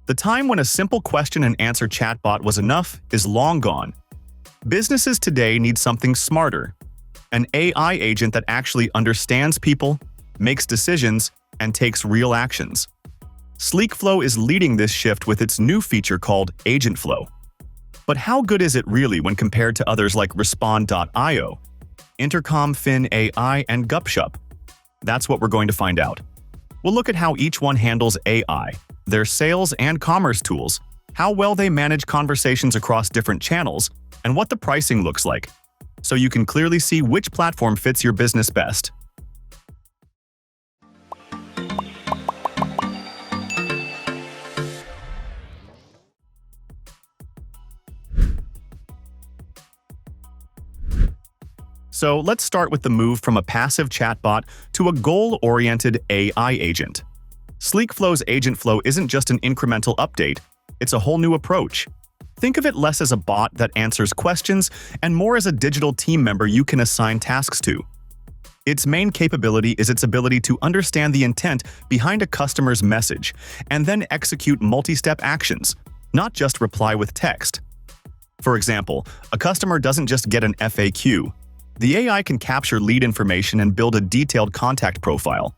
The time when a simple question and answer chatbot was enough is long gone. Businesses today need something smarter, an AI agent that actually understands people, makes decisions, and takes real actions. SleekFlow is leading this shift with its new feature called AgentFlow. But how good is it really when compared to others like Respond.io, Intercom Fin AI, and Gupshup? That's what we're going to find out. We'll look at how each one handles AI, their sales and commerce tools, how well they manage conversations across different channels, and what the pricing looks like, so you can clearly see which platform fits your business best. So let's start with the move from a passive chatbot to a goal-oriented AI agent. SleekFlow's AgentFlow isn't just an incremental update, it's a whole new approach. Think of it less as a bot that answers questions and more as a digital team member you can assign tasks to. Its main capability is its ability to understand the intent behind a customer's message and then execute multi-step actions, not just reply with text. For example, a customer doesn't just get an FAQ. The AI can capture lead information and build a detailed contact profile,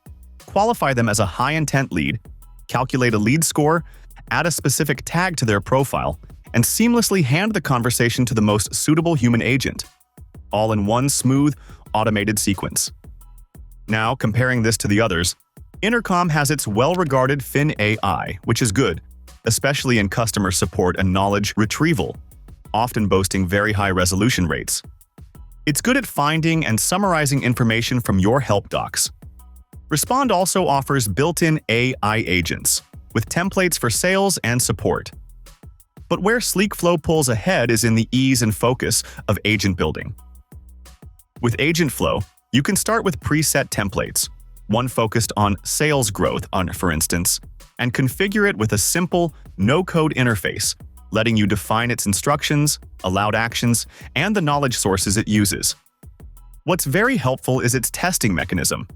qualify them as a high-intent lead, calculate a lead score, add a specific tag to their profile, and seamlessly hand the conversation to the most suitable human agent, all in one smooth, automated sequence. Now, comparing this to the others, Intercom has its well-regarded Fin AI, which is good, especially in customer support and knowledge retrieval, often boasting very high resolution rates. It's good at finding and summarizing information from your help docs. Respond also offers built-in AI agents, with templates for sales and support. But where SleekFlow pulls ahead is in the ease and focus of agent building. With AgentFlow, you can start with preset templates, one focused on sales growth, for instance, and configure it with a simple, no-code interface, letting you define its instructions, allowed actions, and the knowledge sources it uses. What's very helpful is its testing mechanism.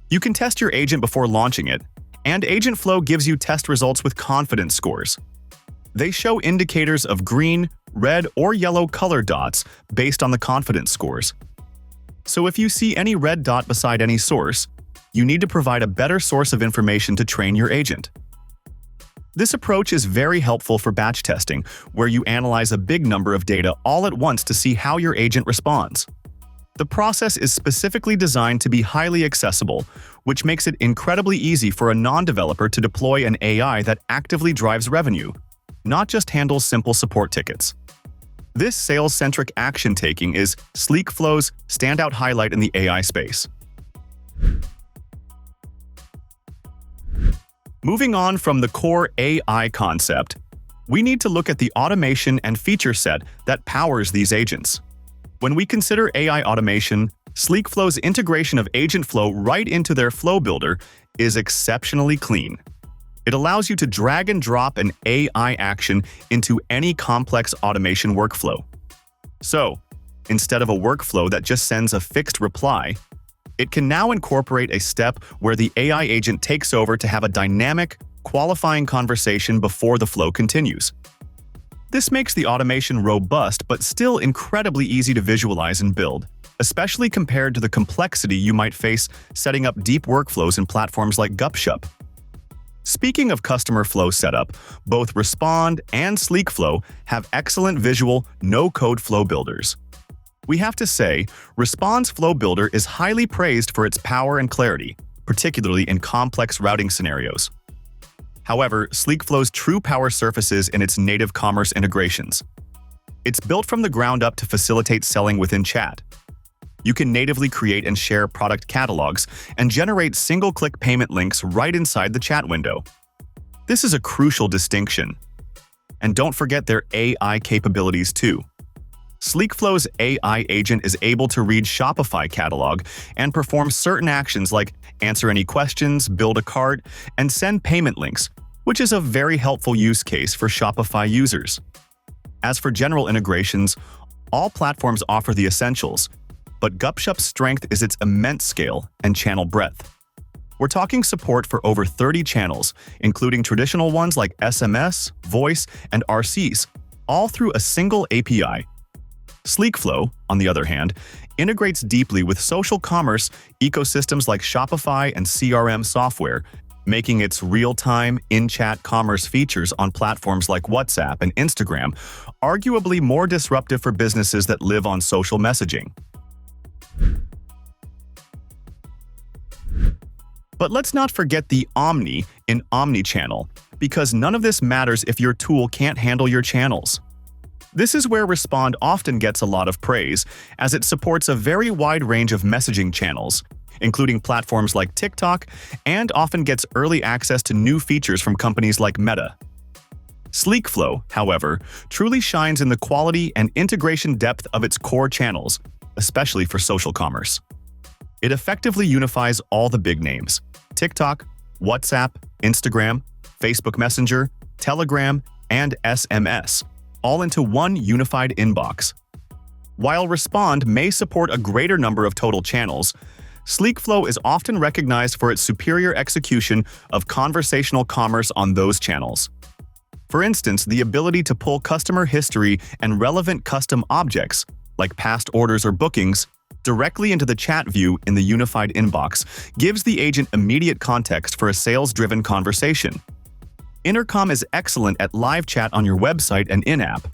You can test your agent before launching it, and AgentFlow gives you test results with confidence scores. They show indicators of green, red, or yellow color dots based on the confidence scores. So if you see any red dot beside any source, you need to provide a better source of information to train your agent. This approach is very helpful for batch testing, where you analyze a big number of data all at once to see how your agent responds. The process is specifically designed to be highly accessible, which makes it incredibly easy for a non-developer to deploy an AI that actively drives revenue, not just handles simple support tickets. This sales-centric action-taking is SleekFlow's standout highlight in the AI space. Moving on from the core AI concept, we need to look at the automation and feature set that powers these agents. When we consider AI automation, SleekFlow's integration of AgentFlow right into their flow builder is exceptionally clean. It allows you to drag and drop an AI action into any complex automation workflow. So, instead of a workflow that just sends a fixed reply, it can now incorporate a step where the AI agent takes over to have a dynamic, qualifying conversation before the flow continues. This makes the automation robust but still incredibly easy to visualize and build, especially compared to the complexity you might face setting up deep workflows in platforms like Gupshup. Speaking of customer flow setup, both Respond and SleekFlow have excellent visual, no-code flow builders. We have to say, Respond's Flow Builder is highly praised for its power and clarity, particularly in complex routing scenarios. However, SleekFlow's true power surfaces in its native commerce integrations. It's built from the ground up to facilitate selling within chat. You can natively create and share product catalogs and generate single-click payment links right inside the chat window. This is a crucial distinction. And don't forget their AI capabilities too. SleekFlow's AI agent is able to read Shopify catalog and perform certain actions like answer any questions, build a cart, and send payment links, which is a very helpful use case for Shopify users. As for general integrations, all platforms offer the essentials, but Gupshup's strength is its immense scale and channel breadth. We're talking support for over 30 channels, including traditional ones like SMS, voice, and RCs, all through a single API. SleekFlow, on the other hand, integrates deeply with social commerce ecosystems like Shopify and CRM software, making its real-time, in-chat commerce features on platforms like WhatsApp and Instagram arguably more disruptive for businesses that live on social messaging. But let's not forget the Omni in Omnichannel, because none of this matters if your tool can't handle your channels. This is where Respond often gets a lot of praise, as it supports a very wide range of messaging channels, including platforms like TikTok, and often gets early access to new features from companies like Meta. SleekFlow, however, truly shines in the quality and integration depth of its core channels, especially for social commerce. It effectively unifies all the big names: TikTok, WhatsApp, Instagram, Facebook Messenger, Telegram, and SMS, all into one unified inbox. While Respond may support a greater number of total channels, SleekFlow is often recognized for its superior execution of conversational commerce on those channels. For instance, the ability to pull customer history and relevant custom objects, like past orders or bookings, directly into the chat view in the unified inbox gives the agent immediate context for a sales-driven conversation. Intercom is excellent at live chat on your website and in-app,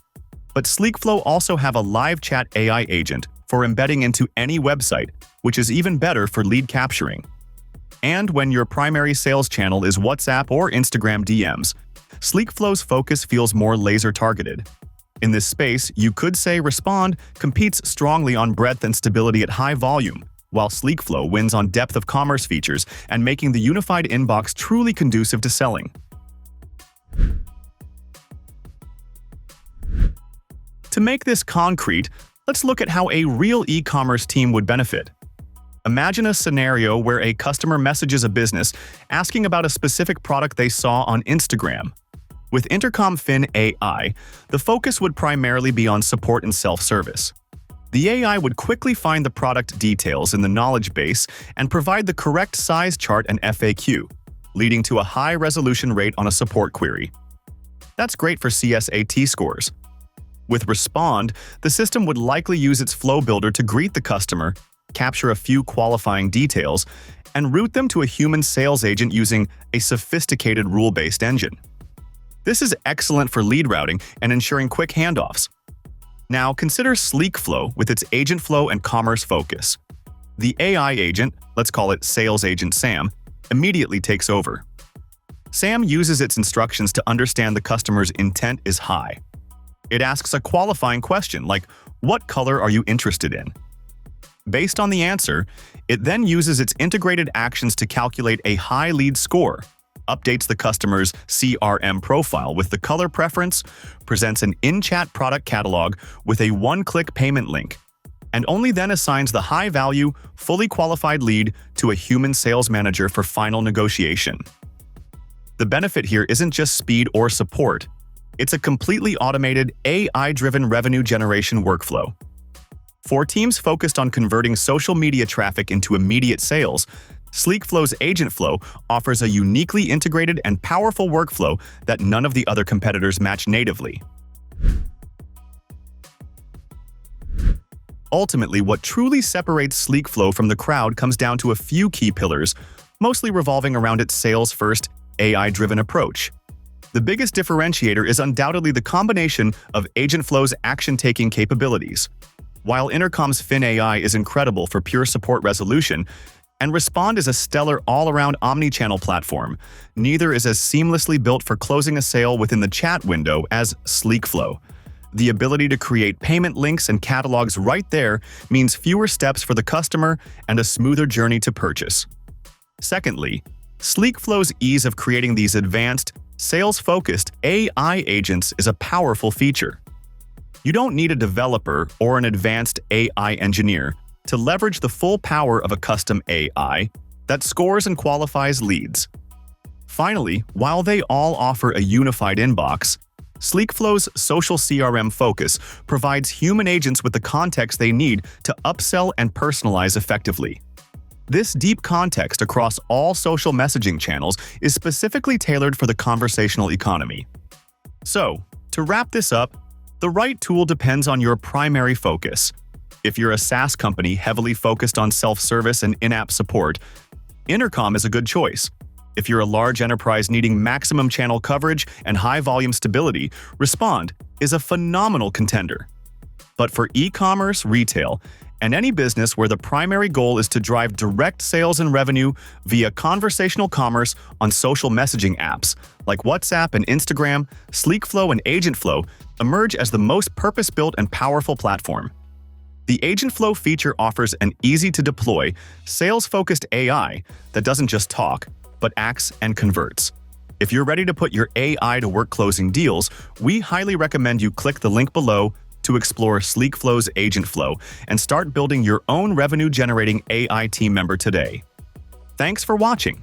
but SleekFlow also have a live chat AI agent for embedding into any website, which is even better for lead capturing. And when your primary sales channel is WhatsApp or Instagram DMs, SleekFlow's focus feels more laser-targeted. In this space, you could say Respond competes strongly on breadth and stability at high volume, while SleekFlow wins on depth of commerce features and making the unified inbox truly conducive to selling. To make this concrete, let's look at how a real e-commerce team would benefit. Imagine a scenario where a customer messages a business asking about a specific product they saw on Instagram. With Intercom Fin AI, the focus would primarily be on support and self-service. The AI would quickly find the product details in the knowledge base and provide the correct size chart and FAQ, leading to a high resolution rate on a support query. That's great for CSAT scores. With Respond, the system would likely use its flow builder to greet the customer, capture a few qualifying details, and route them to a human sales agent using a sophisticated rule-based engine. This is excellent for lead routing and ensuring quick handoffs. Now consider SleekFlow with its AgentFlow and commerce focus. The AI agent, let's call it Sales Agent Sam, immediately takes over. Sam uses its instructions to understand the customer's intent is high. It asks a qualifying question like, "What color are you interested in?" Based on the answer, it then uses its integrated actions to calculate a high lead score, updates the customer's CRM profile with the color preference, presents an in-chat product catalog with a one-click payment link, and only then assigns the high-value, fully qualified lead to a human sales manager for final negotiation. The benefit here isn't just speed or support. It's a completely automated, AI-driven revenue generation workflow. For teams focused on converting social media traffic into immediate sales, SleekFlow's AgentFlow offers a uniquely integrated and powerful workflow that none of the other competitors match natively. Ultimately, what truly separates SleekFlow from the crowd comes down to a few key pillars, mostly revolving around its sales-first, AI-driven approach. The biggest differentiator is undoubtedly the combination of AgentFlow's action-taking capabilities. While Intercom's Fin AI is incredible for pure support resolution, and Respond is a stellar all-around omnichannel platform, neither is as seamlessly built for closing a sale within the chat window as SleekFlow. The ability to create payment links and catalogs right there means fewer steps for the customer and a smoother journey to purchase. Secondly, SleekFlow's ease of creating these advanced, sales-focused AI agents is a powerful feature. You don't need a developer or an advanced AI engineer to leverage the full power of a custom AI that scores and qualifies leads. Finally, while they all offer a unified inbox, SleekFlow's social CRM focus provides human agents with the context they need to upsell and personalize effectively. This deep context across all social messaging channels is specifically tailored for the conversational economy. So, to wrap this up, the right tool depends on your primary focus. If you're a SaaS company heavily focused on self-service and in-app support, Intercom is a good choice. If you're a large enterprise needing maximum channel coverage and high-volume stability, Respond is a phenomenal contender. But for e-commerce, retail, and any business where the primary goal is to drive direct sales and revenue via conversational commerce on social messaging apps like WhatsApp and Instagram, SleekFlow and AgentFlow emerge as the most purpose-built and powerful platform. The AgentFlow feature offers an easy-to-deploy, sales-focused AI that doesn't just talk, but acts and converts. If you're ready to put your AI to work closing deals, we highly recommend you click the link below to explore SleekFlow's AgentFlow and start building your own revenue-generating AI team member today. Thanks for watching.